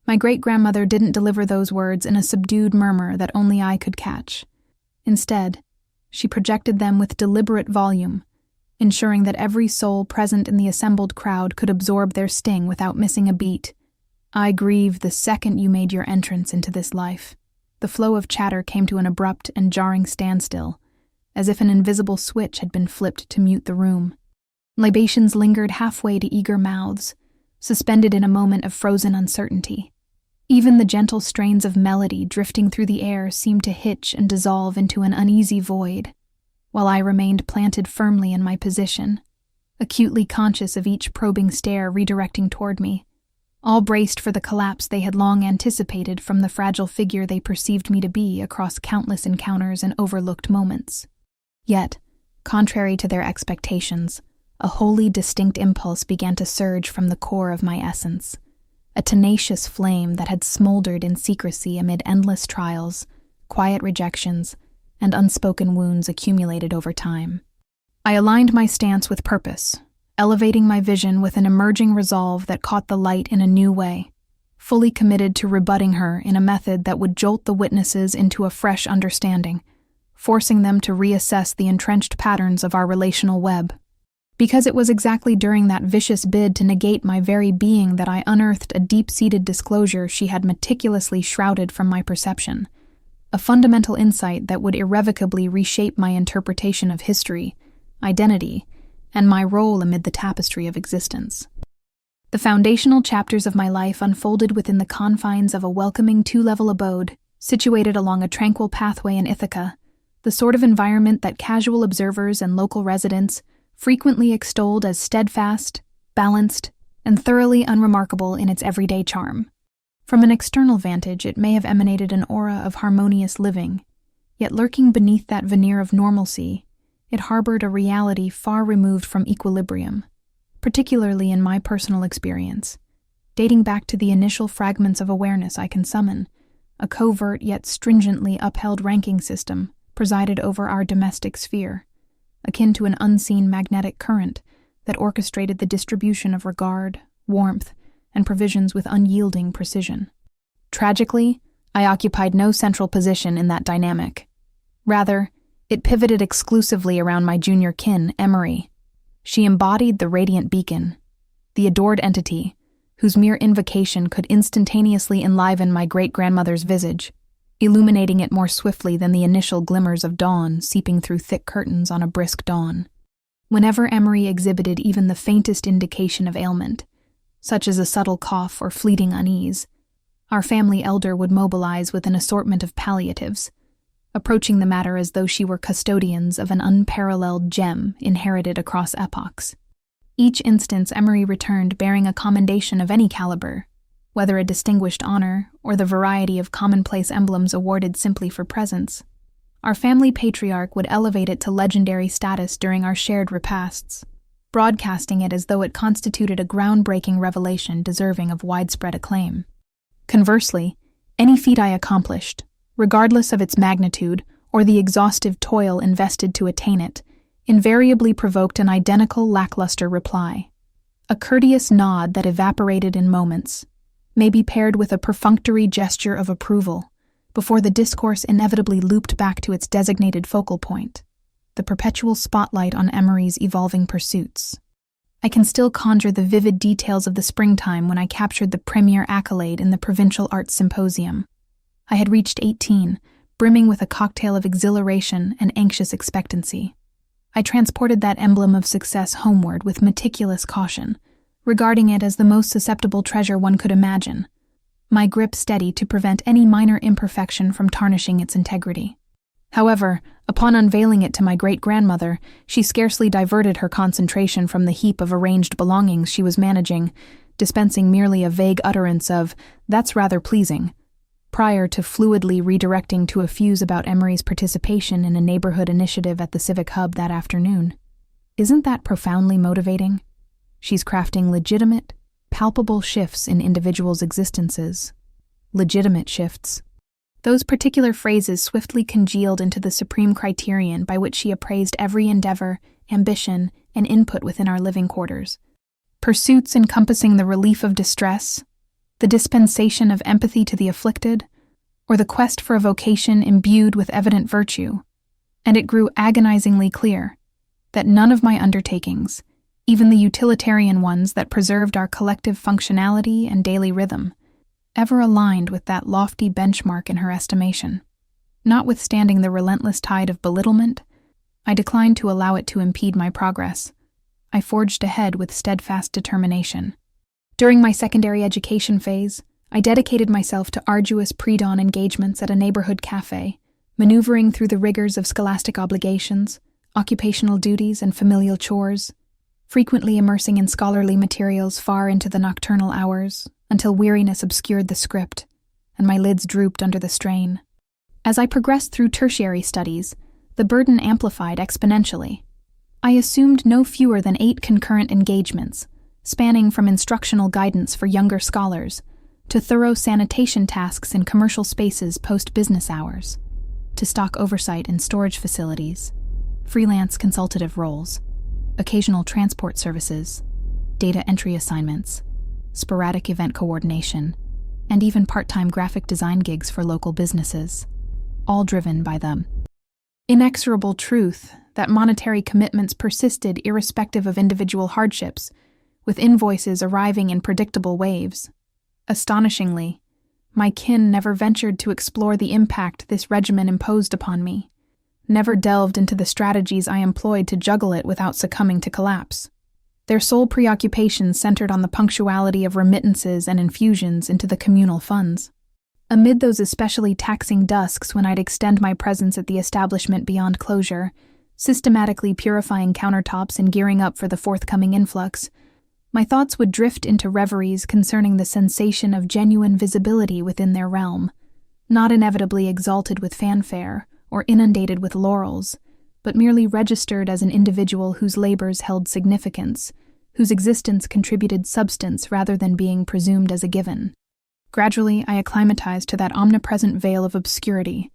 My great-grandmother didn't deliver those words in a subdued murmur that only I could catch. Instead, she projected them with deliberate volume, ensuring that every soul present in the assembled crowd could absorb their sting without missing a beat. I grieve the second you made your entrance into this life. The flow of chatter came to an abrupt and jarring standstill, as if an invisible switch had been flipped to mute the room. Libations lingered halfway to eager mouths, suspended in a moment of frozen uncertainty. Even the gentle strains of melody drifting through the air seemed to hitch and dissolve into an uneasy void, while I remained planted firmly in my position, acutely conscious of each probing stare redirecting toward me, all braced for the collapse they had long anticipated from the fragile figure they perceived me to be across countless encounters and overlooked moments. Yet, contrary to their expectations, a wholly distinct impulse began to surge from the core of my essence, a tenacious flame that had smoldered in secrecy amid endless trials, quiet rejections, and unspoken wounds accumulated over time. I aligned my stance with purpose, elevating my vision with an emerging resolve that caught the light in a new way, fully committed to rebutting her in a method that would jolt the witnesses into a fresh understanding, forcing them to reassess the entrenched patterns of our relational web. Because it was exactly during that vicious bid to negate my very being that I unearthed a deep-seated disclosure she had meticulously shrouded from my perception, a fundamental insight that would irrevocably reshape my interpretation of history, identity, and my role amid the tapestry of existence. The foundational chapters of my life unfolded within the confines of a welcoming two-level abode, situated along a tranquil pathway in Ithaca, the sort of environment that casual observers and local residents frequently extolled as steadfast, balanced, and thoroughly unremarkable in its everyday charm. From an external vantage, it may have emanated an aura of harmonious living, yet lurking beneath that veneer of normalcy, it harbored a reality far removed from equilibrium, particularly in my personal experience, dating back to the initial fragments of awareness I can summon. A covert yet stringently upheld ranking system presided over our domestic sphere, akin to an unseen magnetic current that orchestrated the distribution of regard, warmth, and provisions with unyielding precision. Tragically, I occupied no central position in that dynamic. Rather, it pivoted exclusively around my junior kin, Emery. She embodied the radiant beacon, the adored entity, whose mere invocation could instantaneously enliven my great-grandmother's visage, illuminating it more swiftly than the initial glimmers of dawn seeping through thick curtains on a brisk dawn. Whenever Emery exhibited even the faintest indication of ailment, such as a subtle cough or fleeting unease, our family elder would mobilize with an assortment of palliatives, approaching the matter as though she were custodians of an unparalleled gem inherited across epochs. Each instance Emery returned bearing a commendation of any caliber, whether a distinguished honor or the variety of commonplace emblems awarded simply for presence. Our family patriarch would elevate it to legendary status during our shared repasts, broadcasting it as though it constituted a groundbreaking revelation deserving of widespread acclaim. Conversely, any feat I accomplished, regardless of its magnitude or the exhaustive toil invested to attain it, invariably provoked an identical lackluster reply. A courteous nod that evaporated in moments, may be paired with a perfunctory gesture of approval, before the discourse inevitably looped back to its designated focal point, the perpetual spotlight on Emery's evolving pursuits. I can still conjure the vivid details of the springtime when I captured the premier accolade in the Provincial Arts Symposium. I had reached 18, brimming with a cocktail of exhilaration and anxious expectancy. I transported that emblem of success homeward with meticulous caution, regarding it as the most susceptible treasure one could imagine, my grip steady to prevent any minor imperfection from tarnishing its integrity. However, upon unveiling it to my great-grandmother, she scarcely diverted her concentration from the heap of arranged belongings she was managing, dispensing merely a vague utterance of, "That's rather pleasing," prior to fluidly redirecting to effuse about Emery's participation in a neighborhood initiative at the Civic Hub that afternoon. Isn't that profoundly motivating? She's crafting legitimate, palpable shifts in individuals' existences. Legitimate shifts. Those particular phrases swiftly congealed into the supreme criterion by which she appraised every endeavor, ambition, and input within our living quarters. Pursuits encompassing the relief of distress, the dispensation of empathy to the afflicted, or the quest for a vocation imbued with evident virtue, and it grew agonizingly clear that none of my undertakings, even the utilitarian ones that preserved our collective functionality and daily rhythm, ever aligned with that lofty benchmark in her estimation. Notwithstanding the relentless tide of belittlement, I declined to allow it to impede my progress. I forged ahead with steadfast determination. During my secondary education phase, I dedicated myself to arduous pre-dawn engagements at a neighborhood cafe, maneuvering through the rigors of scholastic obligations, occupational duties, and familial chores, frequently immersing in scholarly materials far into the nocturnal hours, until weariness obscured the script, and my lids drooped under the strain. As I progressed through tertiary studies, the burden amplified exponentially. I assumed no fewer than 8 concurrent engagements, spanning from instructional guidance for younger scholars to thorough sanitation tasks in commercial spaces post-business hours, to stock oversight in storage facilities, freelance consultative roles, occasional transport services, data entry assignments, sporadic event coordination, and even part-time graphic design gigs for local businesses, all driven by the inexorable truth that monetary commitments persisted irrespective of individual hardships, with invoices arriving in predictable waves. Astonishingly, my kin never ventured to explore the impact this regimen imposed upon me, never delved into the strategies I employed to juggle it without succumbing to collapse. Their sole preoccupations centered on the punctuality of remittances and infusions into the communal funds. Amid those especially taxing dusks when I'd extend my presence at the establishment beyond closure, systematically purifying countertops and gearing up for the forthcoming influx, my thoughts would drift into reveries concerning the sensation of genuine visibility within their realm, not inevitably exalted with fanfare or inundated with laurels, but merely registered as an individual whose labors held significance, whose existence contributed substance rather than being presumed as a given. Gradually, I acclimatized to that omnipresent veil of obscurity,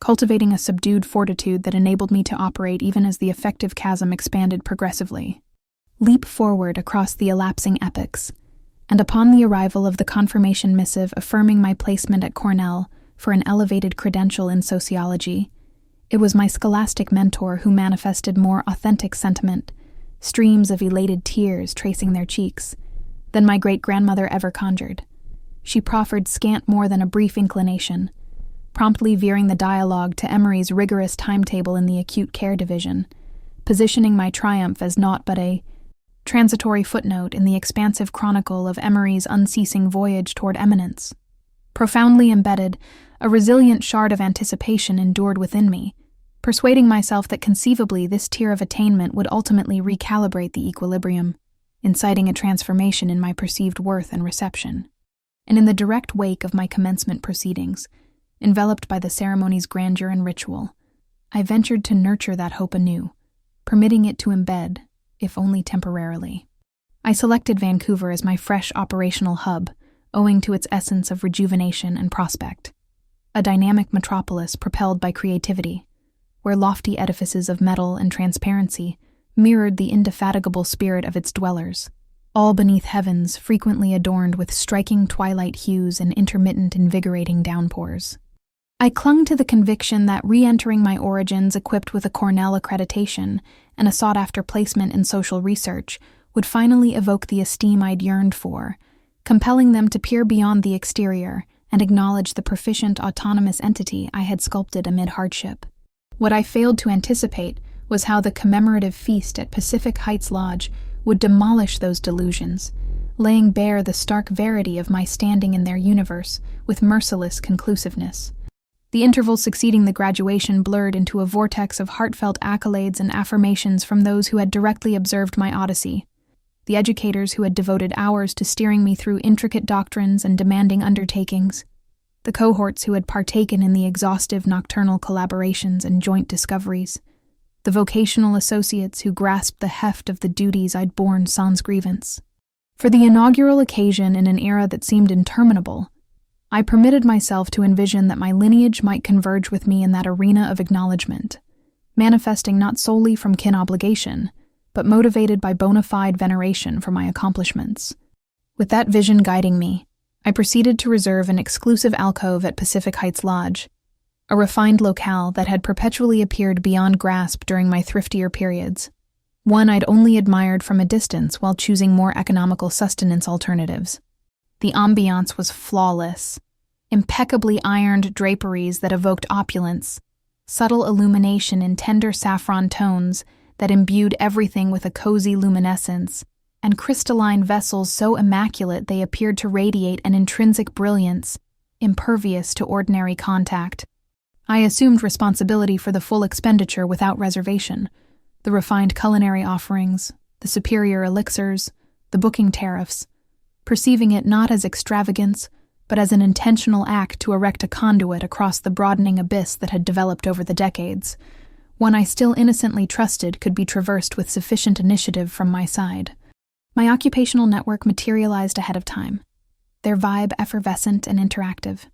cultivating a subdued fortitude that enabled me to operate even as the effective chasm expanded progressively. Leap forward across the elapsing epochs, and upon the arrival of the confirmation missive affirming my placement at Cornell for an elevated credential in sociology, it was my scholastic mentor who manifested more authentic sentiment, streams of elated tears tracing their cheeks, than my great-grandmother ever conjured. She proffered scant more than a brief inclination, promptly veering the dialogue to Emery's rigorous timetable in the acute care division, positioning my triumph as naught but a transitory footnote in the expansive chronicle of Emery's unceasing voyage toward eminence. Profoundly embedded, a resilient shard of anticipation endured within me, persuading myself that conceivably this tier of attainment would ultimately recalibrate the equilibrium, inciting a transformation in my perceived worth and reception. And in the direct wake of my commencement proceedings, enveloped by the ceremony's grandeur and ritual, I ventured to nurture that hope anew, permitting it to embed, if only temporarily. I selected Vancouver as my fresh operational hub, owing to its essence of rejuvenation and prospect. A dynamic metropolis propelled by creativity, where lofty edifices of metal and transparency mirrored the indefatigable spirit of its dwellers, all beneath heavens frequently adorned with striking twilight hues and intermittent invigorating downpours. I clung to the conviction that re-entering my origins equipped with a Cornell accreditation and a sought-after placement in social research would finally evoke the esteem I'd yearned for, compelling them to peer beyond the exterior and acknowledge the proficient autonomous entity I had sculpted amid hardship. What I failed to anticipate was how the commemorative feast at Pacific Heights Lodge would demolish those delusions, laying bare the stark verity of my standing in their universe with merciless conclusiveness. The intervals succeeding the graduation blurred into a vortex of heartfelt accolades and affirmations from those who had directly observed my odyssey, the educators who had devoted hours to steering me through intricate doctrines and demanding undertakings, the cohorts who had partaken in the exhaustive nocturnal collaborations and joint discoveries, the vocational associates who grasped the heft of the duties I'd borne sans grievance. For the inaugural occasion in an era that seemed interminable, I permitted myself to envision that my lineage might converge with me in that arena of acknowledgement, manifesting not solely from kin obligation, but motivated by bona fide veneration for my accomplishments. With that vision guiding me, I proceeded to reserve an exclusive alcove at Pacific Heights Lodge, a refined locale that had perpetually appeared beyond grasp during my thriftier periods, one I'd only admired from a distance while choosing more economical sustenance alternatives. The ambiance was flawless, impeccably ironed draperies that evoked opulence, subtle illumination in tender saffron tones that imbued everything with a cozy luminescence, and crystalline vessels so immaculate they appeared to radiate an intrinsic brilliance, impervious to ordinary contact. I assumed responsibility for the full expenditure without reservation, the refined culinary offerings, the superior elixirs, the booking tariffs, perceiving it not as extravagance, but as an intentional act to erect a conduit across the broadening abyss that had developed over the decades, one I still innocently trusted could be traversed with sufficient initiative from my side. My occupational network materialized ahead of time, their vibe effervescent and interactive.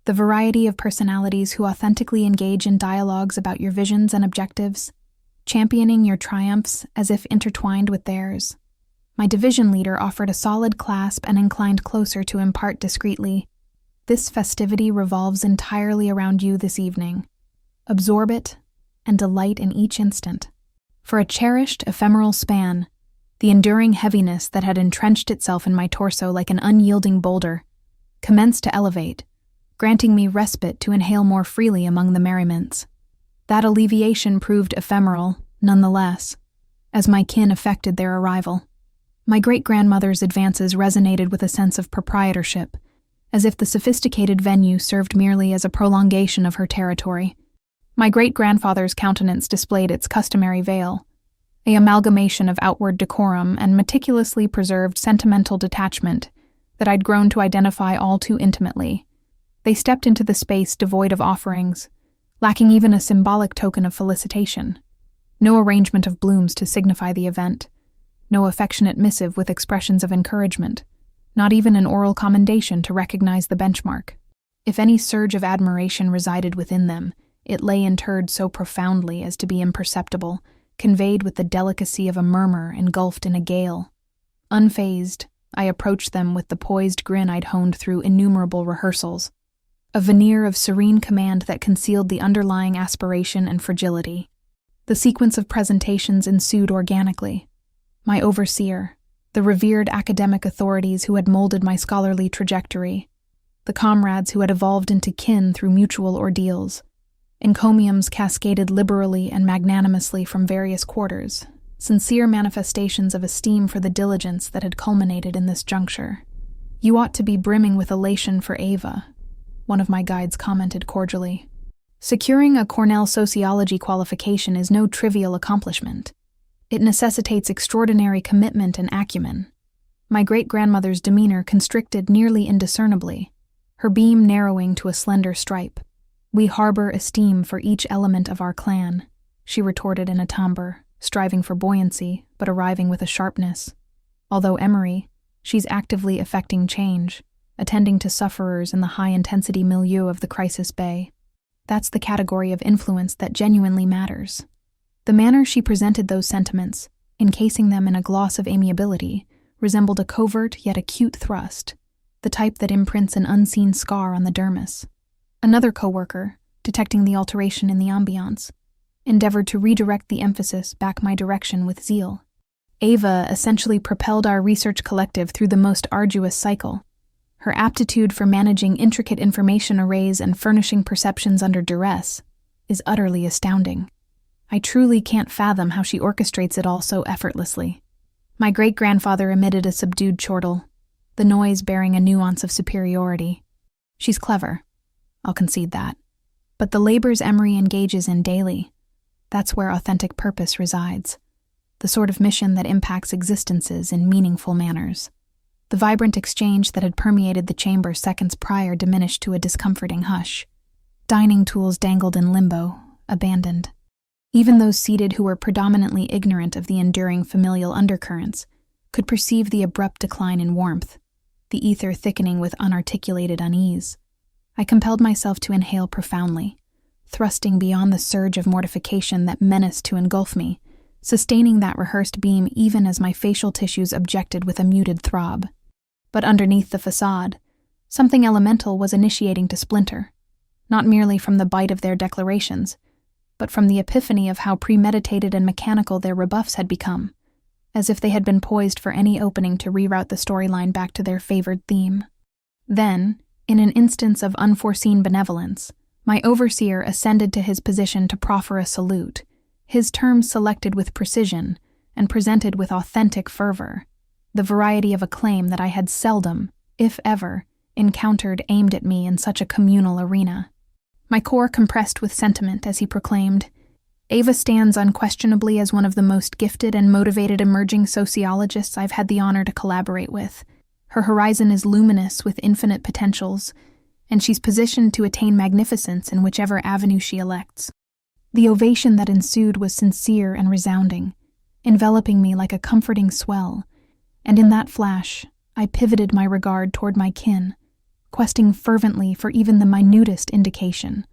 The variety of personalities who authentically engage in dialogues about your visions and objectives, championing your triumphs as if intertwined with theirs. My division leader offered a solid clasp and inclined closer to impart discreetly, "This festivity revolves entirely around you this evening. Absorb it and delight in each instant." For a cherished, ephemeral span, the enduring heaviness that had entrenched itself in my torso like an unyielding boulder commenced to elevate, granting me respite to inhale more freely among the merriments. That alleviation proved ephemeral, nonetheless, as my kin effected their arrival. My great-grandmother's advances resonated with a sense of proprietorship, as if the sophisticated venue served merely as a prolongation of her territory. My great-grandfather's countenance displayed its customary veil, an amalgamation of outward decorum and meticulously preserved sentimental detachment that I'd grown to identify all too intimately. They stepped into the space devoid of offerings, lacking even a symbolic token of felicitation. No arrangement of blooms to signify the event, no affectionate missive with expressions of encouragement, not even an oral commendation to recognize the benchmark. If any surge of admiration resided within them, it lay interred so profoundly as to be imperceptible, conveyed with the delicacy of a murmur engulfed in a gale. Unfazed, I approached them with the poised grin I'd honed through innumerable rehearsals, a veneer of serene command that concealed the underlying aspiration and fragility. The sequence of presentations ensued organically. My overseer, the revered academic authorities who had molded my scholarly trajectory, the comrades who had evolved into kin through mutual ordeals. Encomiums cascaded liberally and magnanimously from various quarters, sincere manifestations of esteem for the diligence that had culminated in this juncture. "You ought to be brimming with elation for Ava," one of my guides commented cordially. "Securing a Cornell sociology qualification is no trivial accomplishment. It necessitates extraordinary commitment and acumen." My great-grandmother's demeanor constricted nearly indiscernibly, her beam narrowing to a slender stripe. "We harbor esteem for each element of our clan," she retorted in a timbre, striving for buoyancy, but arriving with a sharpness. "Although Emery, she's actively effecting change, attending to sufferers in the high-intensity milieu of the crisis bay. That's the category of influence that genuinely matters." The manner she presented those sentiments, encasing them in a gloss of amiability, resembled a covert yet acute thrust, the type that imprints an unseen scar on the dermis. Another co-worker, detecting the alteration in the ambiance, endeavored to redirect the emphasis back my direction with zeal. "Ava essentially propelled our research collective through the most arduous cycle. Her aptitude for managing intricate information arrays and furnishing perceptions under duress is utterly astounding. I truly can't fathom how she orchestrates it all so effortlessly." My great-grandfather emitted a subdued chortle, the noise bearing a nuance of superiority. "She's clever, I'll concede that. But the labors Emery engages in daily, that's where authentic purpose resides, the sort of mission that impacts existences in meaningful manners." The vibrant exchange that had permeated the chamber seconds prior diminished to a discomforting hush. Dining tools dangled in limbo, abandoned. Even those seated who were predominantly ignorant of the enduring familial undercurrents could perceive the abrupt decline in warmth, the ether thickening with unarticulated unease. I compelled myself to inhale profoundly, thrusting beyond the surge of mortification that menaced to engulf me, sustaining that rehearsed beam even as my facial tissues objected with a muted throb. But underneath the facade, Something elemental was initiating to splinter, not merely from the bite of their declarations, but from the epiphany of how premeditated and mechanical their rebuffs had become, as if they had been poised for any opening to reroute the storyline back to their favored theme. Then, in an instance of unforeseen benevolence, my overseer ascended to his position to proffer a salute, his terms selected with precision and presented with authentic fervor, the variety of acclaim that I had seldom, if ever, encountered aimed at me in such a communal arena. My core compressed with sentiment as he proclaimed, "Ava stands unquestionably as one of the most gifted and motivated emerging sociologists I've had the honor to collaborate with. Her horizon is luminous with infinite potentials, and she's positioned to attain magnificence in whichever avenue she elects." The ovation that ensued was sincere and resounding, enveloping me like a comforting swell, and in that flash, I pivoted my regard toward my kin, questing fervently for even the minutest indication,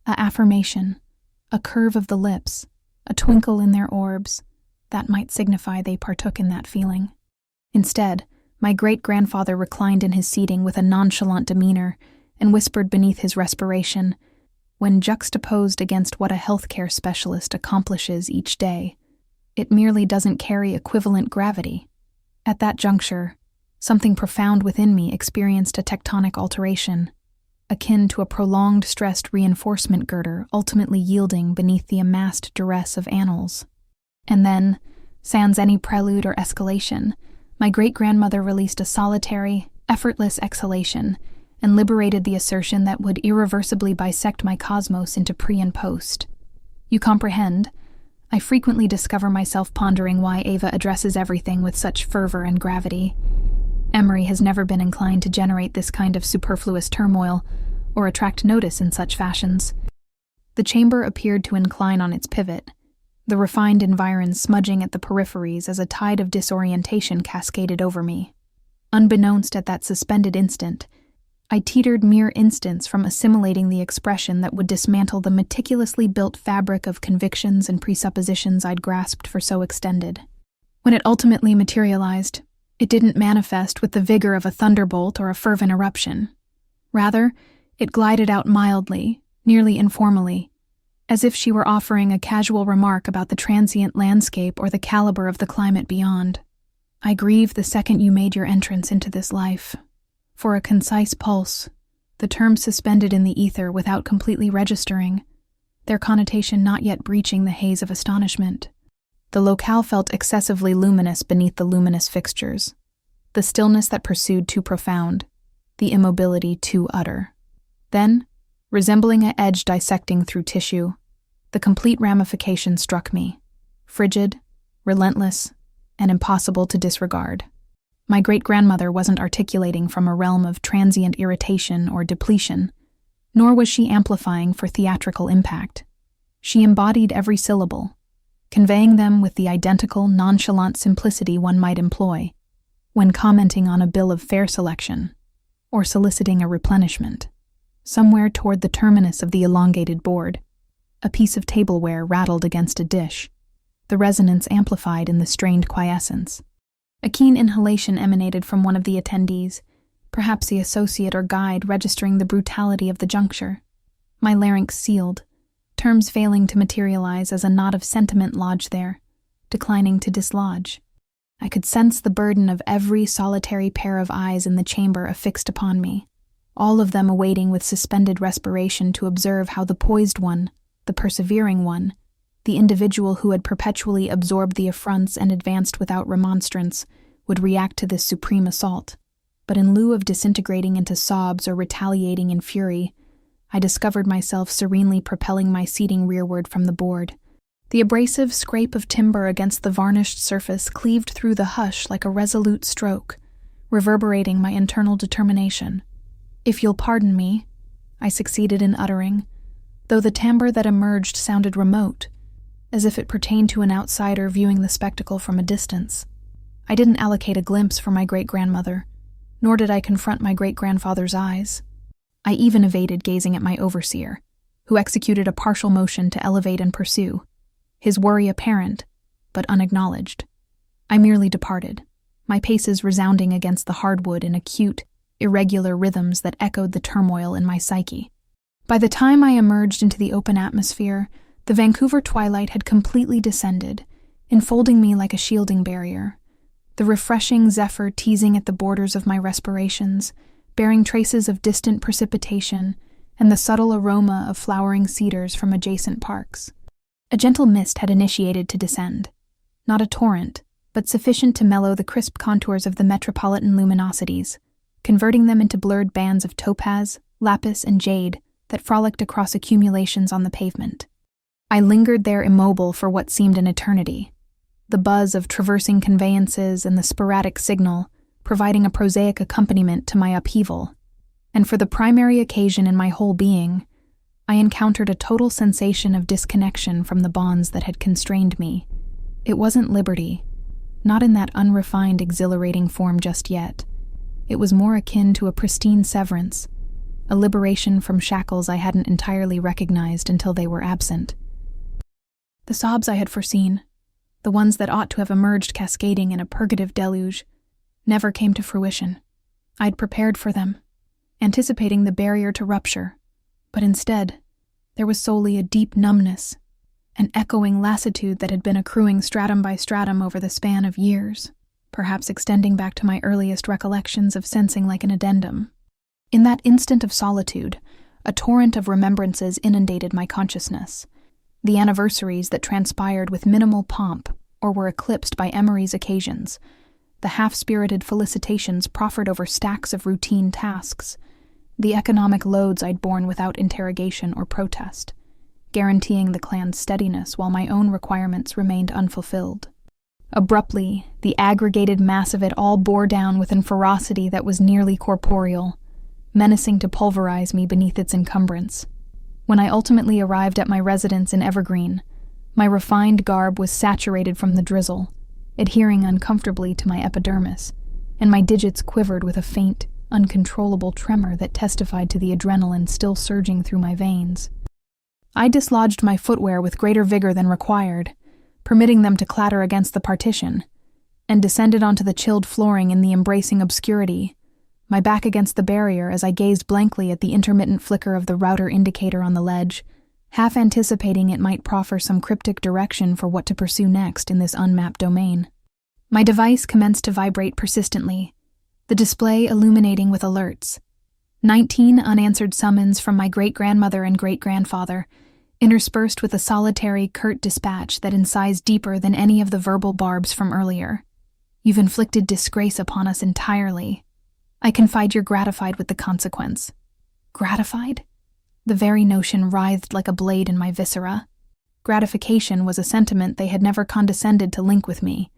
a affirmation, a curve of the lips, a twinkle in their orbs, that might signify they partook in that feeling. Instead, my great-grandfather reclined in his seating with a nonchalant demeanor and whispered beneath his respiration, "When juxtaposed against what a healthcare specialist accomplishes each day, it merely doesn't carry equivalent gravity." At that juncture, something profound within me experienced a tectonic alteration, akin to a prolonged stressed reinforcement girder ultimately yielding beneath the amassed duress of annals. And then, sans any prelude or escalation, my great-grandmother released a solitary, effortless exhalation and liberated the assertion that would irreversibly bisect my cosmos into pre and post. You comprehend? I frequently discover myself pondering why Ava addresses everything with such fervor and gravity. Emery has never been inclined to generate this kind of superfluous turmoil or attract notice in such fashions. The chamber appeared to incline on its pivot, the refined environs smudging at the peripheries as a tide of disorientation cascaded over me. Unbeknownst at that suspended instant, I teetered mere instants from assimilating the expression that would dismantle the meticulously built fabric of convictions and presuppositions I'd grasped for so extended. When it ultimately materialized, it didn't manifest with the vigor of a thunderbolt or a fervent eruption. Rather, it glided out mildly, nearly informally, as if she were offering a casual remark about the transient landscape or the caliber of the climate beyond. "I grieve the second you made your entrance into this life. For a concise pulse, the terms suspended in the ether without completely registering, their connotation not yet breaching the haze of astonishment. The locale felt excessively luminous beneath the luminous fixtures, the stillness that pursued too profound, the immobility too utter. Then, resembling an edge dissecting through tissue, the complete ramification struck me, frigid, relentless, and impossible to disregard. My great-grandmother wasn't articulating from a realm of transient irritation or depletion, nor was she amplifying for theatrical impact. She embodied every syllable, conveying them with the identical nonchalant simplicity one might employ when commenting on a bill of fare selection or soliciting a replenishment. Somewhere toward the terminus of the elongated board, a piece of tableware rattled against a dish, the resonance amplified in the strained quiescence. A keen inhalation emanated from one of the attendees, perhaps the associate or guide registering the brutality of the juncture. My larynx sealed, terms failing to materialize as a knot of sentiment lodged there, declining to dislodge. I could sense the burden of every solitary pair of eyes in the chamber affixed upon me, all of them awaiting with suspended respiration to observe how the poised one, the persevering one, the individual who had perpetually absorbed the affronts and advanced without remonstrance, would react to this supreme assault. But in lieu of disintegrating into sobs or retaliating in fury, I discovered myself serenely propelling my seating rearward from the board. The abrasive scrape of timber against the varnished surface cleaved through the hush like a resolute stroke, reverberating my internal determination. "If you'll pardon me," I succeeded in uttering, though the timbre that emerged sounded remote, as if it pertained to an outsider viewing the spectacle from a distance. I didn't allocate a glimpse for my great-grandmother, nor did I confront my great-grandfather's eyes. I even evaded gazing at my overseer, who executed a partial motion to elevate and pursue, his worry apparent, but unacknowledged. I merely departed, my paces resounding against the hardwood in acute, irregular rhythms that echoed the turmoil in my psyche. By the time I emerged into the open atmosphere, the Vancouver twilight had completely descended, enfolding me like a shielding barrier. The refreshing zephyr teasing at the borders of my respirations, bearing traces of distant precipitation, and the subtle aroma of flowering cedars from adjacent parks. A gentle mist had initiated to descend. Not a torrent, but sufficient to mellow the crisp contours of the metropolitan luminosities, converting them into blurred bands of topaz, lapis, and jade that frolicked across accumulations on the pavement. I lingered there immobile for what seemed an eternity, the buzz of traversing conveyances and the sporadic signal providing a prosaic accompaniment to my upheaval. And for the primary occasion in my whole being, I encountered a total sensation of disconnection from the bonds that had constrained me. It wasn't liberty, not in that unrefined, exhilarating form just yet. It was more akin to a pristine severance, a liberation from shackles I hadn't entirely recognized until they were absent. The sobs I had foreseen, the ones that ought to have emerged cascading in a purgative deluge, never came to fruition. I'd prepared for them, anticipating the barrier to rupture, but instead, there was solely a deep numbness, an echoing lassitude that had been accruing stratum by stratum over the span of years, perhaps extending back to my earliest recollections of sensing like an addendum. In that instant of solitude, a torrent of remembrances inundated my consciousness. The anniversaries that transpired with minimal pomp or were eclipsed by Emery's occasions, the half-spirited felicitations proffered over stacks of routine tasks, the economic loads I'd borne without interrogation or protest, guaranteeing the clan's steadiness while my own requirements remained unfulfilled. Abruptly, the aggregated mass of it all bore down with a ferocity that was nearly corporeal, menacing to pulverize me beneath its encumbrance. When I ultimately arrived at my residence in Evergreen, my refined garb was saturated from the drizzle, adhering uncomfortably to my epidermis, and my digits quivered with a faint, uncontrollable tremor that testified to the adrenaline still surging through my veins. I dislodged my footwear with greater vigor than required, permitting them to clatter against the partition, and descended onto the chilled flooring in the embracing obscurity, my back against the barrier as I gazed blankly at the intermittent flicker of the router indicator on the ledge, half anticipating it might proffer some cryptic direction for what to pursue next in this unmapped domain. My device commenced to vibrate persistently, the display illuminating with alerts. 19 unanswered summons from my great-grandmother and great-grandfather, interspersed with a solitary, curt dispatch that incised deeper than any of the verbal barbs from earlier. You've inflicted disgrace upon us entirely. I confide you're gratified with the consequence. Gratified? The very notion writhed like a blade in my viscera. Gratification was a sentiment they had never condescended to link with me,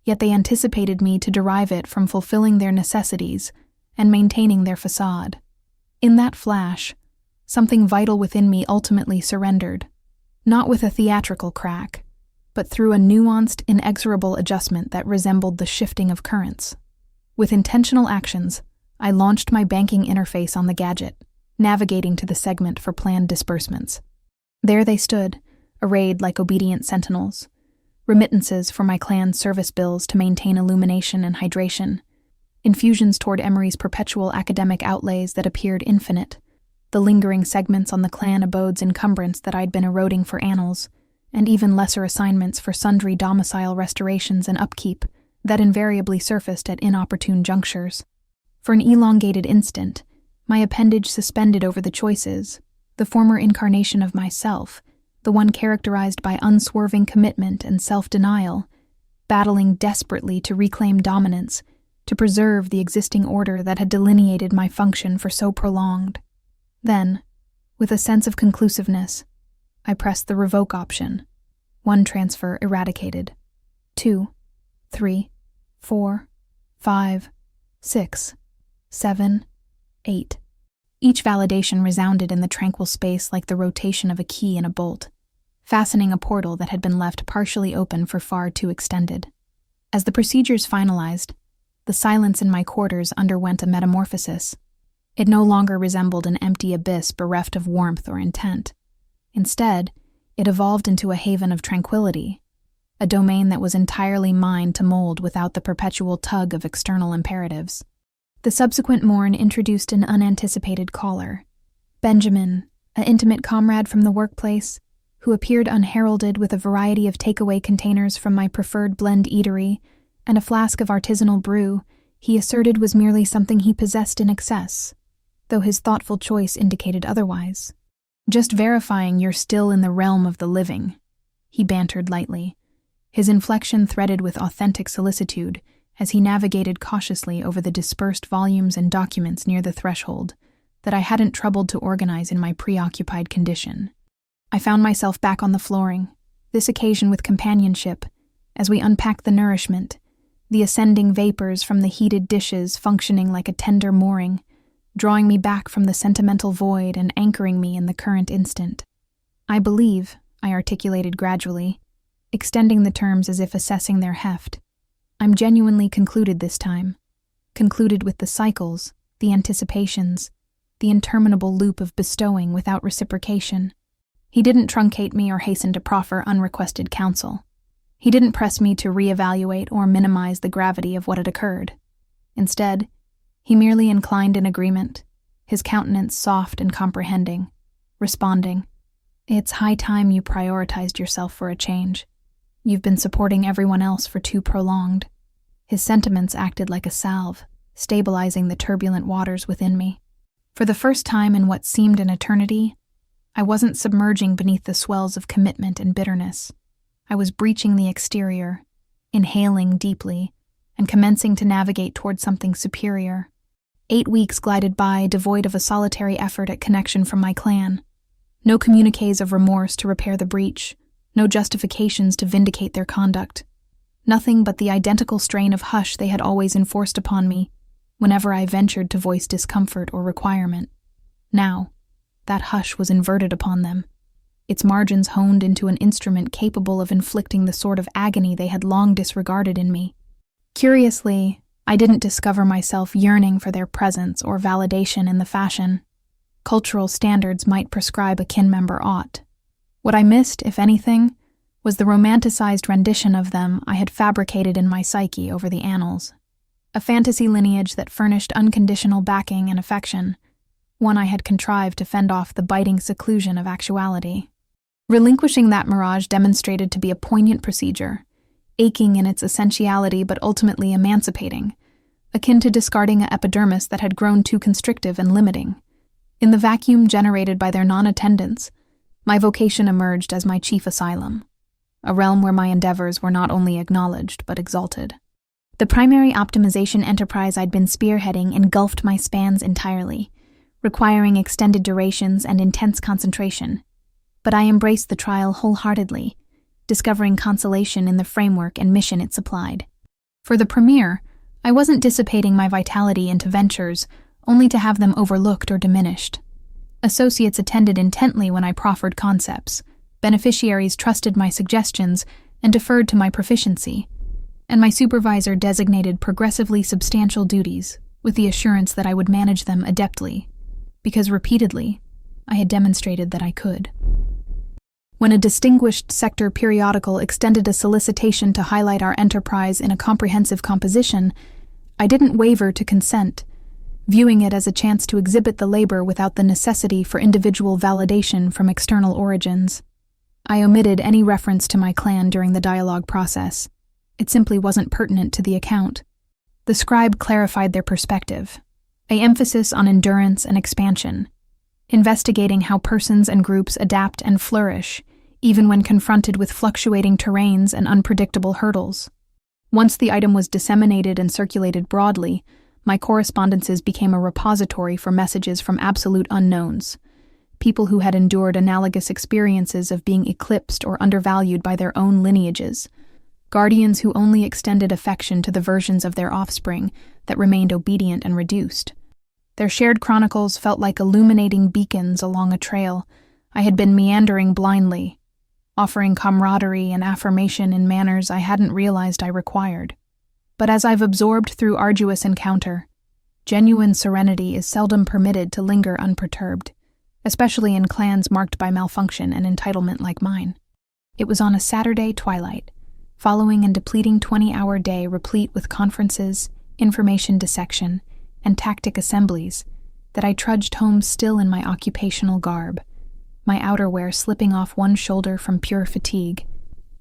yet they anticipated me to derive it from fulfilling their necessities and maintaining their facade. In that flash, something vital within me ultimately surrendered, not with a theatrical crack, but through a nuanced, inexorable adjustment that resembled the shifting of currents. With intentional actions, I launched my banking interface on the gadget, navigating to the segment for planned disbursements. There they stood, arrayed like obedient sentinels. Remittances for my clan's service bills to maintain illumination and hydration, infusions toward Emery's perpetual academic outlays that appeared infinite, the lingering segments on the clan abode's encumbrance that I'd been eroding for annals, and even lesser assignments for sundry domicile restorations and upkeep that invariably surfaced at inopportune junctures. For an elongated instant, my appendage suspended over the choices, the former incarnation of myself, the one characterized by unswerving commitment and self-denial, battling desperately to reclaim dominance, to preserve the existing order that had delineated my function for so prolonged. Then, with a sense of conclusiveness, I pressed the revoke option. 1 transfer eradicated. 2, 3, 4, 5, 6, 7, 8. Each validation resounded in the tranquil space like the rotation of a key in a bolt, fastening a portal that had been left partially open for far too extended. As the procedures finalized, the silence in my quarters underwent a metamorphosis. It no longer resembled an empty abyss bereft of warmth or intent. Instead, it evolved into a haven of tranquility, a domain that was entirely mine to mold without the perpetual tug of external imperatives. The subsequent morn introduced an unanticipated caller. Benjamin, an intimate comrade from the workplace, who appeared unheralded with a variety of takeaway containers from my preferred blend eatery and a flask of artisanal brew he asserted was merely something he possessed in excess, though his thoughtful choice indicated otherwise. "Just verifying you're still in the realm of the living," he bantered lightly, his inflection threaded with authentic solicitude as he navigated cautiously over the dispersed volumes and documents near the threshold that I hadn't troubled to organize in my preoccupied condition. I found myself back on the flooring, this occasion with companionship, as we unpacked the nourishment, the ascending vapors from the heated dishes functioning like a tender mooring, drawing me back from the sentimental void and anchoring me in the current instant. "I believe," I articulated gradually, extending the terms as if assessing their heft. "I'm genuinely concluded this time. Concluded with the cycles, the anticipations, the interminable loop of bestowing without reciprocation." He didn't truncate me or hasten to proffer unrequested counsel. He didn't press me to reevaluate or minimize the gravity of what had occurred. Instead, he merely inclined in agreement, his countenance soft and comprehending, responding, "It's high time you prioritized yourself for a change. You've been supporting everyone else for too prolonged." His sentiments acted like a salve, stabilizing the turbulent waters within me. For the first time in what seemed an eternity, I wasn't submerging beneath the swells of commitment and bitterness. I was breaching the exterior, inhaling deeply, and commencing to navigate toward something superior. 8 weeks glided by, devoid of a solitary effort at connection from my clan. No communiques of remorse to repair the breach, no justifications to vindicate their conduct. Nothing but the identical strain of hush they had always enforced upon me whenever I ventured to voice discomfort or requirement. Now, that hush was inverted upon them, its margins honed into an instrument capable of inflicting the sort of agony they had long disregarded in me. Curiously, I didn't discover myself yearning for their presence or validation in the fashion cultural standards might prescribe a kin member ought. What I missed, if anything, was the romanticized rendition of them I had fabricated in my psyche over the annals. A fantasy lineage that furnished unconditional backing and affection, one I had contrived to fend off the biting seclusion of actuality. Relinquishing that mirage demonstrated to be a poignant procedure, aching in its essentiality but ultimately emancipating, akin to discarding an epidermis that had grown too constrictive and limiting. In the vacuum generated by their non-attendance, my vocation emerged as my chief asylum, a realm where my endeavors were not only acknowledged but exalted. The primary optimization enterprise I'd been spearheading engulfed my spans entirely, requiring extended durations and intense concentration. But I embraced the trial wholeheartedly, discovering consolation in the framework and mission it supplied. For the premiere, I wasn't dissipating my vitality into ventures, only to have them overlooked or diminished. Associates attended intently when I proffered concepts, beneficiaries trusted my suggestions and deferred to my proficiency, and my supervisor designated progressively substantial duties with the assurance that I would manage them adeptly, because repeatedly, I had demonstrated that I could. When a distinguished sector periodical extended a solicitation to highlight our enterprise in a comprehensive composition, I didn't waver to consent, viewing it as a chance to exhibit the labor without the necessity for individual validation from external origins. I omitted any reference to my clan during the dialogue process. It simply wasn't pertinent to the account. The scribe clarified their perspective, an emphasis on endurance and expansion, investigating how persons and groups adapt and flourish, even when confronted with fluctuating terrains and unpredictable hurdles. Once the item was disseminated and circulated broadly, my correspondences became a repository for messages from absolute unknowns, people who had endured analogous experiences of being eclipsed or undervalued by their own lineages, guardians who only extended affection to the versions of their offspring that remained obedient and reduced. Their shared chronicles felt like illuminating beacons along a trail I had been meandering blindly, offering camaraderie and affirmation in manners I hadn't realized I required. But as I've absorbed through arduous encounter, genuine serenity is seldom permitted to linger unperturbed, especially in clans marked by malfunction and entitlement like mine. It was on a Saturday twilight, following a depleting 20-hour day replete with conferences, information dissection, and tactic assemblies that I trudged home still in my occupational garb, my outerwear slipping off one shoulder from pure fatigue,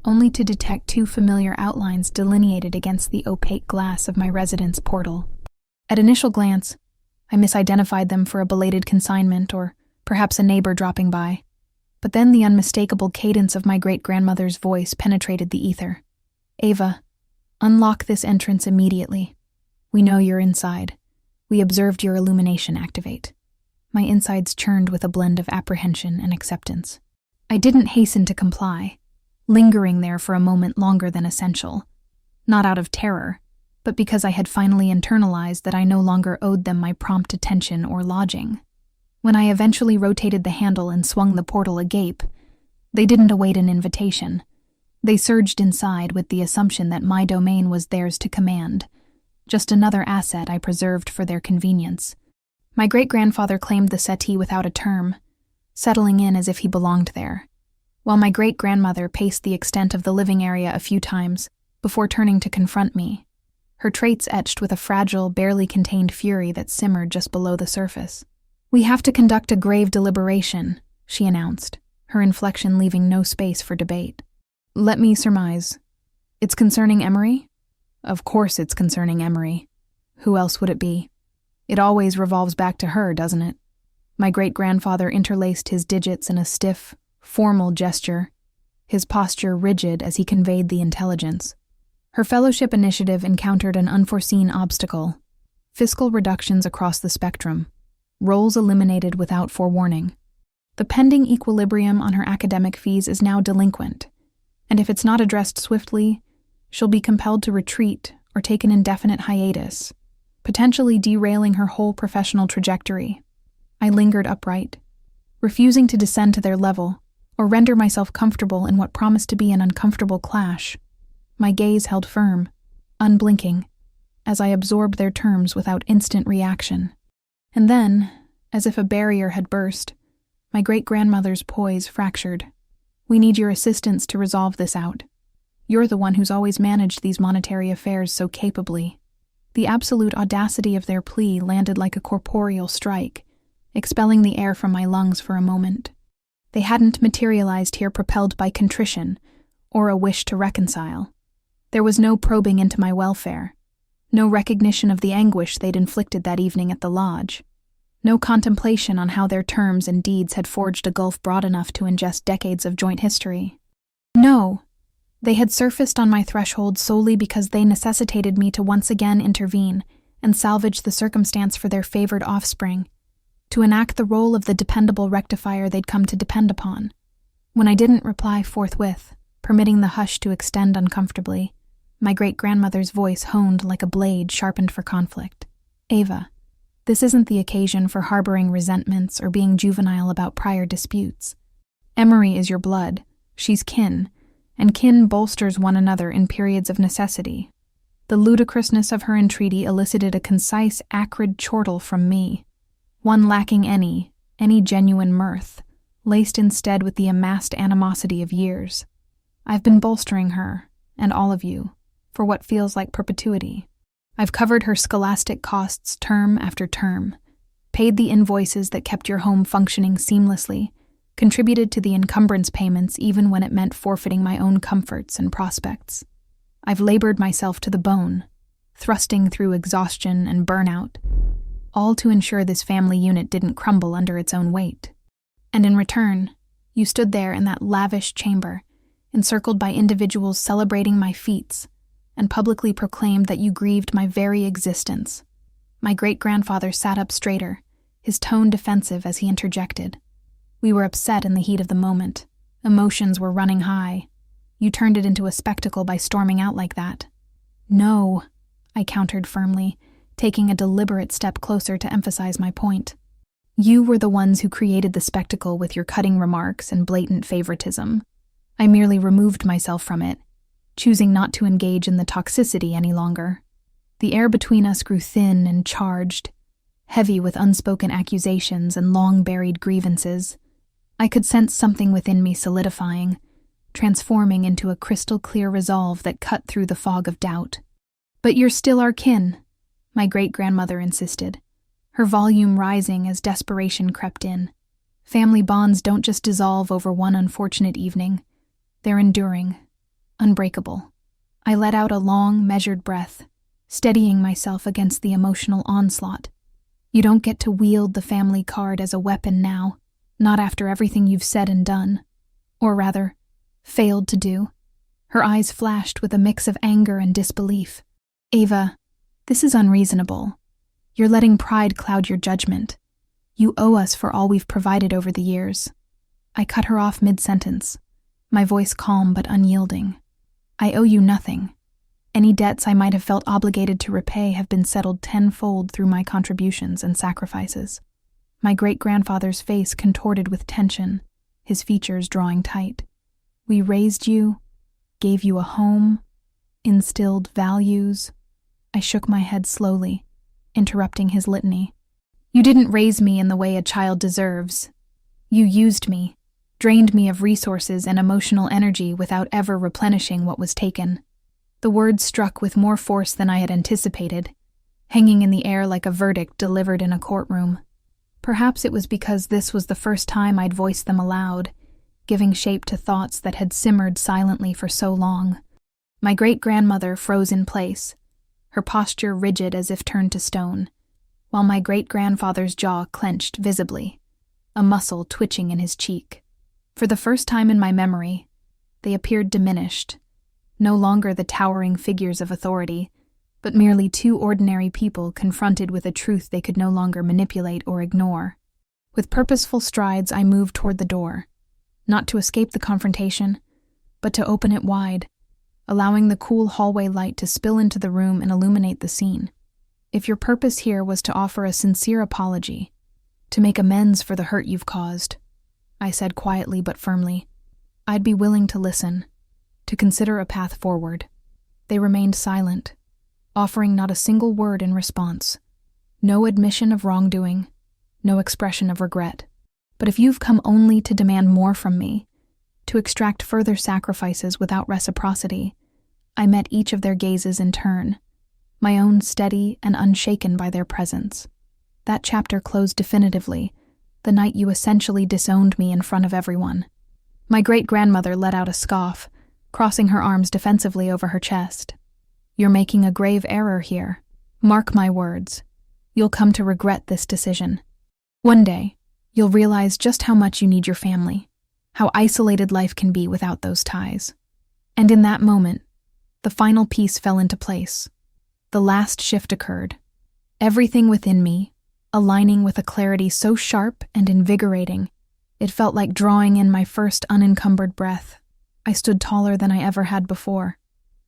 only to detect two familiar outlines delineated against the opaque glass of my residence portal. At initial glance, I misidentified them for a belated consignment or perhaps a neighbor dropping by. But then the unmistakable cadence of my great-grandmother's voice penetrated the ether. "Ava, unlock this entrance immediately. We know you're inside. We observed your illumination activate." My insides churned with a blend of apprehension and acceptance. I didn't hasten to comply, lingering there for a moment longer than essential, not out of terror, but because I had finally internalized that I no longer owed them my prompt attention or lodging. When I eventually rotated the handle and swung the portal agape, they didn't await an invitation. They surged inside with the assumption that my domain was theirs to command, just another asset I preserved for their convenience. My great-grandfather claimed the settee without a term, settling in as if he belonged there, while my great-grandmother paced the extent of the living area a few times before turning to confront me, her traits etched with a fragile, barely contained fury that simmered just below the surface. "We have to conduct a grave deliberation," she announced, her inflection leaving no space for debate. "Let me surmise. It's concerning Emery?" "Of course it's concerning Emery. Who else would it be? It always revolves back to her, doesn't it?" My great-grandfather interlaced his digits in a stiff, formal gesture, his posture rigid as he conveyed the intelligence. Her fellowship initiative encountered an unforeseen obstacle: fiscal reductions across the spectrum, roles eliminated without forewarning. The pending equilibrium on her academic fees is now delinquent, and if it's not addressed swiftly, she'll be compelled to retreat or take an indefinite hiatus, potentially derailing her whole professional trajectory. I lingered upright, refusing to descend to their level or render myself comfortable in what promised to be an uncomfortable clash. My gaze held firm, unblinking, as I absorbed their terms without instant reaction. And then, as if a barrier had burst, my great-grandmother's poise fractured. "We need your assistance to resolve this out. You're the one who's always managed these monetary affairs so capably." The absolute audacity of their plea landed like a corporeal strike, expelling the air from my lungs for a moment. They hadn't materialized here propelled by contrition or a wish to reconcile. There was no probing into my welfare, no recognition of the anguish they'd inflicted that evening at the lodge, no contemplation on how their terms and deeds had forged a gulf broad enough to ingest decades of joint history. No, they had surfaced on my threshold solely because they necessitated me to once again intervene and salvage the circumstance for their favored offspring, to enact the role of the dependable rectifier they'd come to depend upon. When I didn't reply forthwith, permitting the hush to extend uncomfortably, my great-grandmother's voice honed like a blade sharpened for conflict. "Ava, this isn't the occasion for harboring resentments or being juvenile about prior disputes. Emery is your blood, she's kin, and kin bolsters one another in periods of necessity." The ludicrousness of her entreaty elicited a concise, acrid chortle from me, one lacking any genuine mirth, laced instead with the amassed animosity of years. "I've been bolstering her, and all of you, for what feels like perpetuity. I've covered her scholastic costs term after term, paid the invoices that kept your home functioning seamlessly, contributed to the encumbrance payments even when it meant forfeiting my own comforts and prospects. I've labored myself to the bone, thrusting through exhaustion and burnout, all to ensure this family unit didn't crumble under its own weight. And in return, you stood there in that lavish chamber, encircled by individuals celebrating my feats, and publicly proclaimed that you grieved my very existence." My great-grandfather sat up straighter, his tone defensive as he interjected. "We were upset in the heat of the moment. Emotions were running high. You turned it into a spectacle by storming out like that." "No," I countered firmly, taking a deliberate step closer to emphasize my point. "You were the ones who created the spectacle with your cutting remarks and blatant favoritism. I merely removed myself from it, choosing not to engage in the toxicity any longer. The air between us grew thin and charged, heavy with unspoken accusations and long-buried grievances. I could sense something within me solidifying, transforming into a crystal-clear resolve that cut through the fog of doubt. "But you're still our kin," my great-grandmother insisted, her volume rising as desperation crept in. Family bonds don't just dissolve over one unfortunate evening. They're enduring, unbreakable. I let out a long, measured breath, steadying myself against the emotional onslaught. You don't get to wield the family card as a weapon now, not after everything you've said and done. Or rather, failed to do. Her eyes flashed with a mix of anger and disbelief. Ava, this is unreasonable. You're letting pride cloud your judgment. You owe us for all we've provided over the years. I cut her off mid-sentence, my voice calm but unyielding. I owe you nothing. Any debts I might have felt obligated to repay have been settled tenfold through my contributions and sacrifices. My great-grandfather's face contorted with tension, his features drawing tight. We raised you, gave you a home, instilled values. I shook my head slowly, interrupting his litany. You didn't raise me in the way a child deserves. You used me, drained me of resources and emotional energy without ever replenishing what was taken. The words struck with more force than I had anticipated, hanging in the air like a verdict delivered in a courtroom. Perhaps it was because this was the first time I'd voiced them aloud, giving shape to thoughts that had simmered silently for so long. My great-grandmother froze in place, her posture rigid as if turned to stone, while my great-grandfather's jaw clenched visibly, a muscle twitching in his cheek. For the first time in my memory, they appeared diminished, no longer the towering figures of authority, but merely two ordinary people confronted with a truth they could no longer manipulate or ignore. With purposeful strides, I moved toward the door, not to escape the confrontation, but to open it wide, allowing the cool hallway light to spill into the room and illuminate the scene. If your purpose here was to offer a sincere apology, to make amends for the hurt you've caused, I said quietly but firmly, I'd be willing to listen, to consider a path forward. They remained silent, offering not a single word in response. No admission of wrongdoing, no expression of regret. But if you've come only to demand more from me, to extract further sacrifices without reciprocity, I met each of their gazes in turn, my own steady and unshaken by their presence. That chapter closed definitively, the night you essentially disowned me in front of everyone. My great-grandmother let out a scoff, crossing her arms defensively over her chest. You're making a grave error here. Mark my words. You'll come to regret this decision. One day, you'll realize just how much you need your family, how isolated life can be without those ties. And in that moment, the final piece fell into place. The last shift occurred. Everything within me, aligning with a clarity so sharp and invigorating, it felt like drawing in my first unencumbered breath. I stood taller than I ever had before,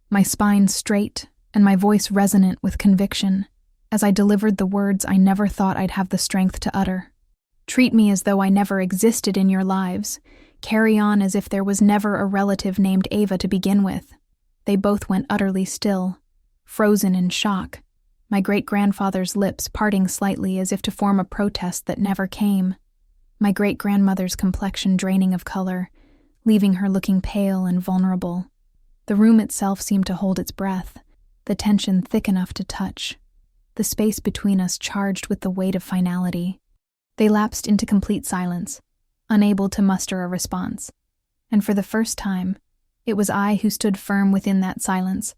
my spine straight and my voice resonant with conviction as I delivered the words I never thought I'd have the strength to utter. Treat me as though I never existed in your lives. Carry on as if there was never a relative named Ava to begin with. They both went utterly still, frozen in shock, my great-grandfather's lips parting slightly as if to form a protest that never came, my great-grandmother's complexion draining of color, leaving her looking pale and vulnerable. The room itself seemed to hold its breath, the tension thick enough to touch, the space between us charged with the weight of finality. They lapsed into complete silence, unable to muster a response, and for the first time, it was I who stood firm within that silence,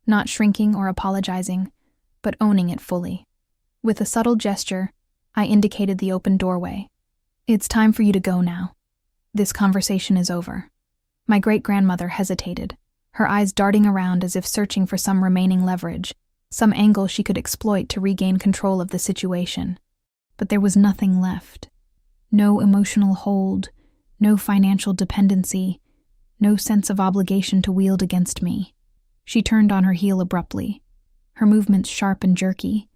not shrinking or apologizing, but owning it fully. With a subtle gesture, I indicated the open doorway. It's time for you to go now. This conversation is over. My great-grandmother hesitated, her eyes darting around as if searching for some remaining leverage, some angle she could exploit to regain control of the situation. But there was nothing left. No emotional hold, no financial dependency, no sense of obligation to wield against me. She turned on her heel abruptly, her movements sharp and jerky,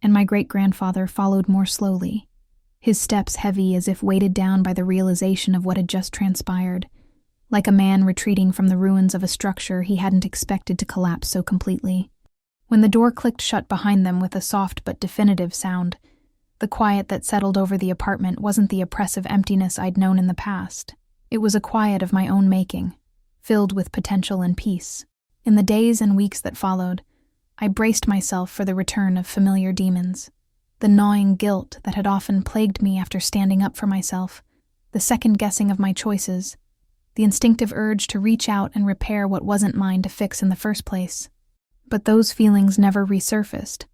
and my great-grandfather followed more slowly, his steps heavy as if weighted down by the realization of what had just transpired, like a man retreating from the ruins of a structure he hadn't expected to collapse so completely. When the door clicked shut behind them with a soft but definitive sound, the quiet that settled over the apartment wasn't the oppressive emptiness I'd known in the past. It was a quiet of my own making, filled with potential and peace. In the days and weeks that followed, I braced myself for the return of familiar demons. The gnawing guilt that had often plagued me after standing up for myself, the second-guessing of my choices, the instinctive urge to reach out and repair what wasn't mine to fix in the first place. But those feelings never resurfaced.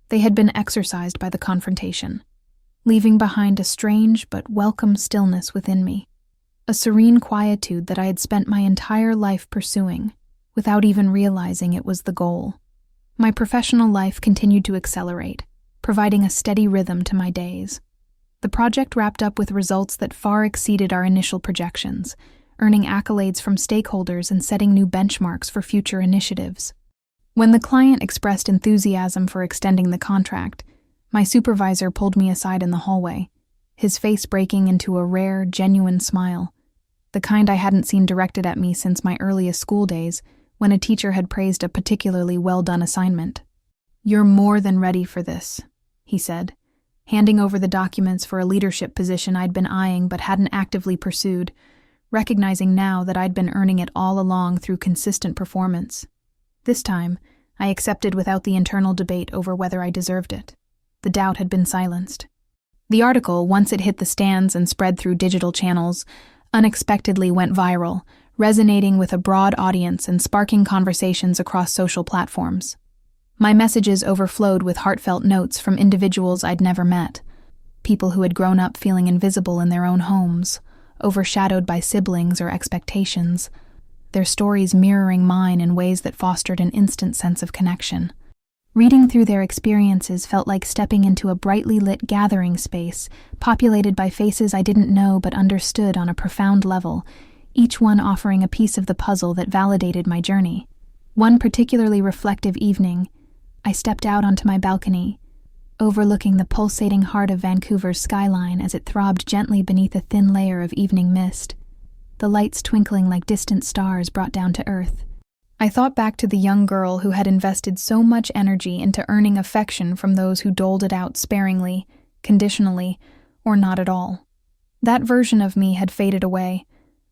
They had been exorcised by the confrontation, leaving behind a strange but welcome stillness within me, a serene quietude that I had spent my entire life pursuing, without even realizing it was the goal. My professional life continued to accelerate, providing a steady rhythm to my days. The project wrapped up with results that far exceeded our initial projections, earning accolades from stakeholders and setting new benchmarks for future initiatives. When the client expressed enthusiasm for extending the contract, my supervisor pulled me aside in the hallway, his face breaking into a rare, genuine smile, the kind I hadn't seen directed at me since my earliest school days, when a teacher had praised a particularly well-done assignment. "You're more than ready for this," he said, handing over the documents for a leadership position I'd been eyeing but hadn't actively pursued, recognizing now that I'd been earning it all along through consistent performance. This time, I accepted without the internal debate over whether I deserved it. The doubt had been silenced. The article, once it hit the stands and spread through digital channels, unexpectedly went viral, resonating with a broad audience and sparking conversations across social platforms. My messages overflowed with heartfelt notes from individuals I'd never met, people who had grown up feeling invisible in their own homes, overshadowed by siblings or expectations, their stories mirroring mine in ways that fostered an instant sense of connection. Reading through their experiences felt like stepping into a brightly lit gathering space, populated by faces I didn't know but understood on a profound level, each one offering a piece of the puzzle that validated my journey. One particularly reflective evening, I stepped out onto my balcony, overlooking the pulsating heart of Vancouver's skyline as it throbbed gently beneath a thin layer of evening mist, the lights twinkling like distant stars brought down to earth. I thought back to the young girl who had invested so much energy into earning affection from those who doled it out sparingly, conditionally, or not at all. That version of me had faded away,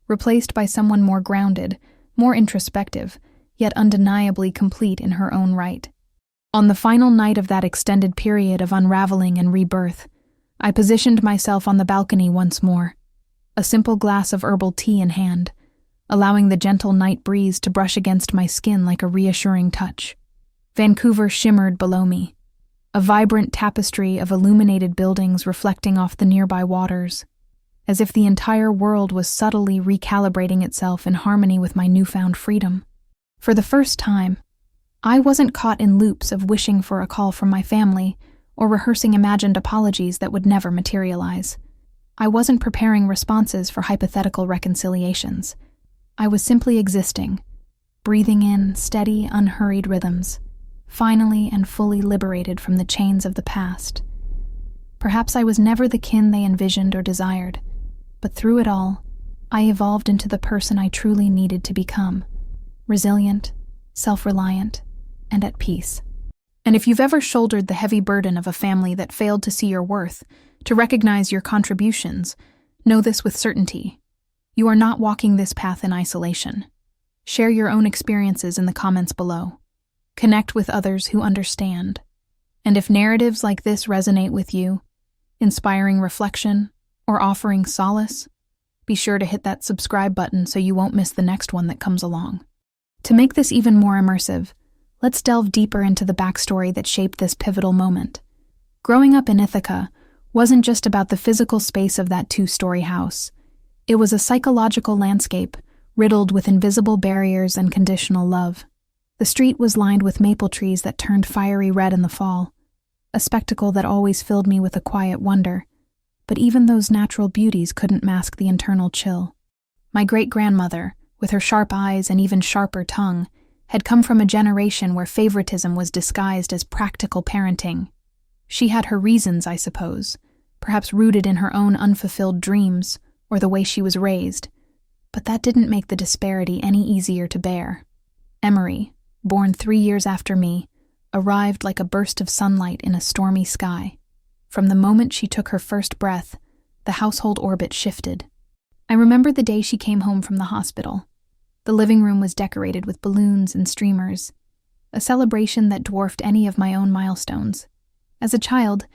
replaced by someone more grounded, more introspective, yet undeniably complete in her own right. On the final night of that extended period of unraveling and rebirth, I positioned myself on the balcony once more, a simple glass of herbal tea in hand, allowing the gentle night breeze to brush against my skin like a reassuring touch. Vancouver shimmered below me, a vibrant tapestry of illuminated buildings reflecting off the nearby waters, as if the entire world was subtly recalibrating itself in harmony with my newfound freedom. For the first time, I wasn't caught in loops of wishing for a call from my family or rehearsing imagined apologies that would never materialize. I wasn't preparing responses for hypothetical reconciliations. I was simply existing, breathing in steady, unhurried rhythms, finally and fully liberated from the chains of the past. Perhaps I was never the kin they envisioned or desired, but through it all, I evolved into the person I truly needed to become, resilient, self-reliant, and at peace. And if you've ever shouldered the heavy burden of a family that failed to see your worth, to recognize your contributions, know this with certainty. You are not walking this path in isolation. Share your own experiences in the comments below. Connect with others who understand. And if narratives like this resonate with you, inspiring reflection, or offering solace, be sure to hit that subscribe button so you won't miss the next one that comes along. To make this even more immersive, let's delve deeper into the backstory that shaped this pivotal moment. Growing up in Ithaca wasn't just about the physical space of that two-story house. It was a psychological landscape, riddled with invisible barriers and conditional love. The street was lined with maple trees that turned fiery red in the fall, a spectacle that always filled me with a quiet wonder. But even those natural beauties couldn't mask the internal chill. My great-grandmother, with her sharp eyes and even sharper tongue, had come from a generation where favoritism was disguised as practical parenting. She had her reasons, I suppose, perhaps rooted in her own unfulfilled dreams or the way she was raised, but that didn't make the disparity any easier to bear. Emery, born 3 years after me, arrived like a burst of sunlight in a stormy sky. From the moment she took her first breath, the household orbit shifted. I remember the day she came home from the hospital. The living room was decorated with balloons and streamers. a celebration that dwarfed any of my own milestones. As a child,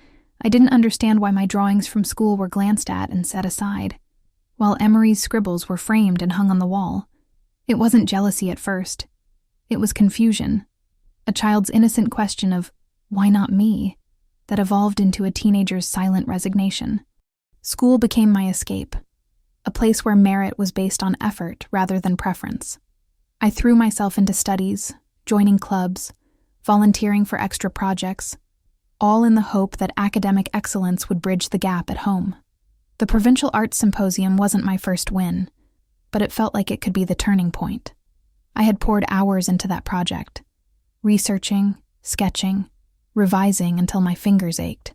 I didn't understand why my drawings from school were glanced at and set aside, while Emery's scribbles were framed and hung on the wall. It wasn't jealousy at first. It was confusion, a child's innocent question of, why not me, that evolved into a teenager's silent resignation. School became my escape, a place where merit was based on effort rather than preference. I threw myself into studies, joining clubs, volunteering for extra projects, all in the hope that academic excellence would bridge the gap at home. The Provincial Arts Symposium wasn't my first win, but it felt like it could be the turning point. I had poured hours into that project, researching, sketching, revising until my fingers ached.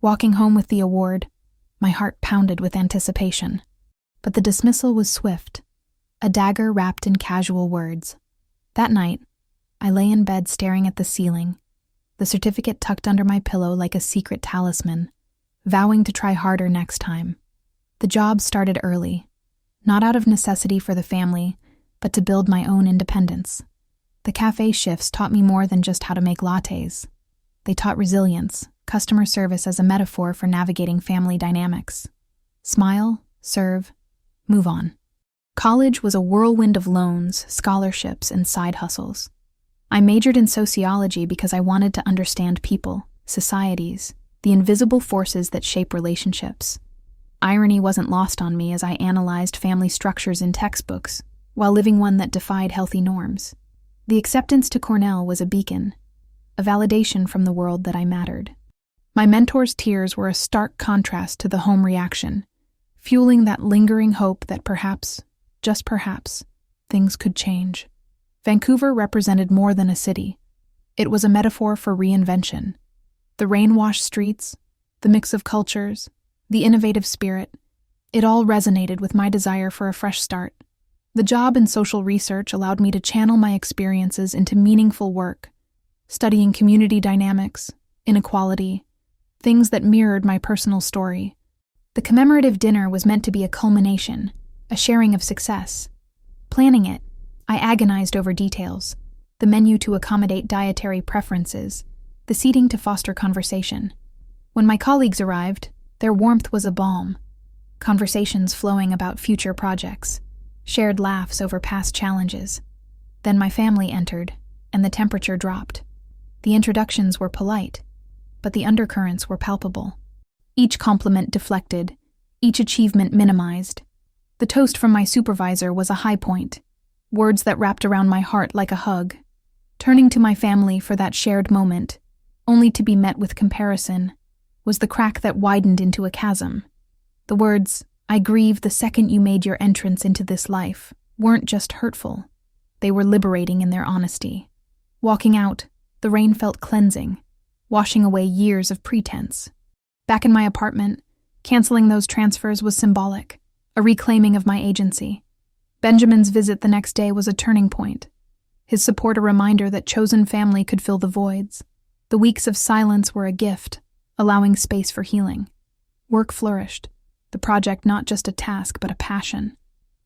Walking home with the award, my heart pounded with anticipation. But the dismissal was swift, a dagger wrapped in casual words. That night, I lay in bed staring at the ceiling, the certificate tucked under my pillow like a secret talisman, vowing to try harder next time. The job started early, not out of necessity for the family, but to build my own independence. The cafe shifts taught me more than just how to make lattes. They taught resilience, customer service as a metaphor for navigating family dynamics. Smile, serve, move on. College was a whirlwind of loans, scholarships, and side hustles. I majored in sociology because I wanted to understand people, societies, the invisible forces that shape relationships. Irony wasn't lost on me as I analyzed family structures in textbooks, while living one that defied healthy norms. The acceptance to Cornell was a beacon, a validation from the world that I mattered. My mentor's tears were a stark contrast to the home reaction, fueling that lingering hope that perhaps, just perhaps, things could change. Vancouver represented more than a city. It was a metaphor for reinvention. The rain-washed streets, the mix of cultures, the innovative spirit, it all resonated with my desire for a fresh start. The job in social research allowed me to channel my experiences into meaningful work, studying community dynamics, inequality, things that mirrored my personal story. The commemorative dinner was meant to be a culmination, a sharing of success. Planning it, I agonized over details, the menu to accommodate dietary preferences, the seating to foster conversation. When my colleagues arrived, their warmth was a balm. Conversations flowing about future projects, shared laughs over past challenges. Then my family entered, and the temperature dropped. The introductions were polite, but the undercurrents were palpable. Each compliment deflected, each achievement minimized. The toast from my supervisor was a high point, words that wrapped around my heart like a hug. Turning to my family for that shared moment, only to be met with comparison, was the crack that widened into a chasm. The words, "I grieve the second you made your entrance into this life," weren't just hurtful. They were liberating in their honesty. Walking out, the rain felt cleansing, washing away years of pretense. Back in my apartment, canceling those transfers was symbolic, a reclaiming of my agency. Benjamin's visit the next day was a turning point. His support a reminder that chosen family could fill the voids. The weeks of silence were a gift, allowing space for healing. Work flourished, the project not just a task but a passion.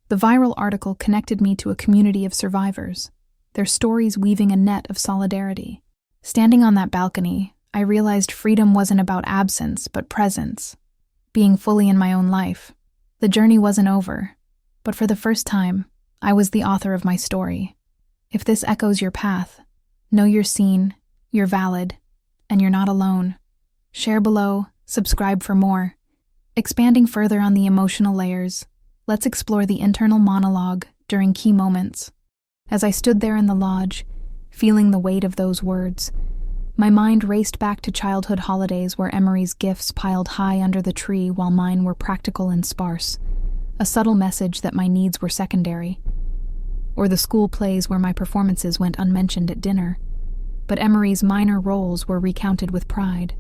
The viral article connected me to a community of survivors, their stories weaving a net of solidarity. Standing on that balcony, I realized freedom wasn't about absence but presence, being fully in my own life. The journey wasn't over, but for the first time, I was the author of my story. If this echoes your path, know you're seen, you're valid, and you're not alone. Share below, subscribe for more. Expanding further on the emotional layers, let's explore the internal monologue during key moments. As I stood there in the lodge, feeling the weight of those words, my mind raced back to childhood holidays where Emery's gifts piled high under the tree while mine were practical and sparse, a subtle message that my needs were secondary. Or the school plays where my performances went unmentioned at dinner, but Emery's minor roles were recounted with pride.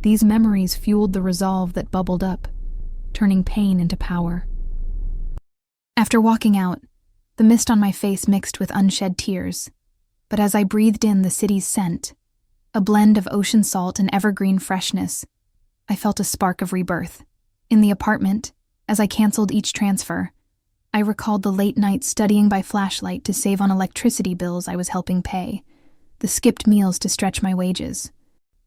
These memories fueled the resolve that bubbled up, turning pain into power. After walking out, the mist on my face mixed with unshed tears, but as I breathed in the city's scent, a blend of ocean salt and evergreen freshness, I felt a spark of rebirth. In the apartment, as I canceled each transfer, I recalled the late nights studying by flashlight to save on electricity bills I was helping pay, the skipped meals to stretch my wages.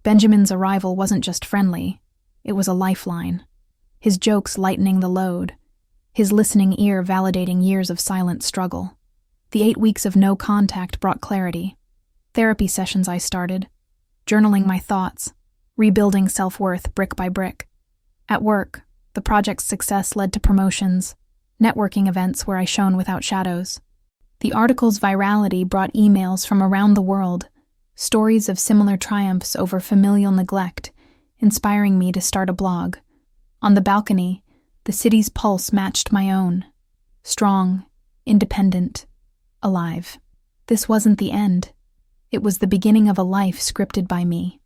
Benjamin's arrival wasn't just friendly, it was a lifeline. His jokes lightening the load, his listening ear validating years of silent struggle. The 8 weeks of no contact brought clarity. Therapy sessions I started, journaling my thoughts, rebuilding self-worth brick by brick. At work, the project's success led to promotions, networking events where I shone without shadows. The article's virality brought emails from around the world, stories of similar triumphs over familial neglect, inspiring me to start a blog. On the balcony, the city's pulse matched my own. Strong, independent, alive. This wasn't the end. It was the beginning of a life scripted by me.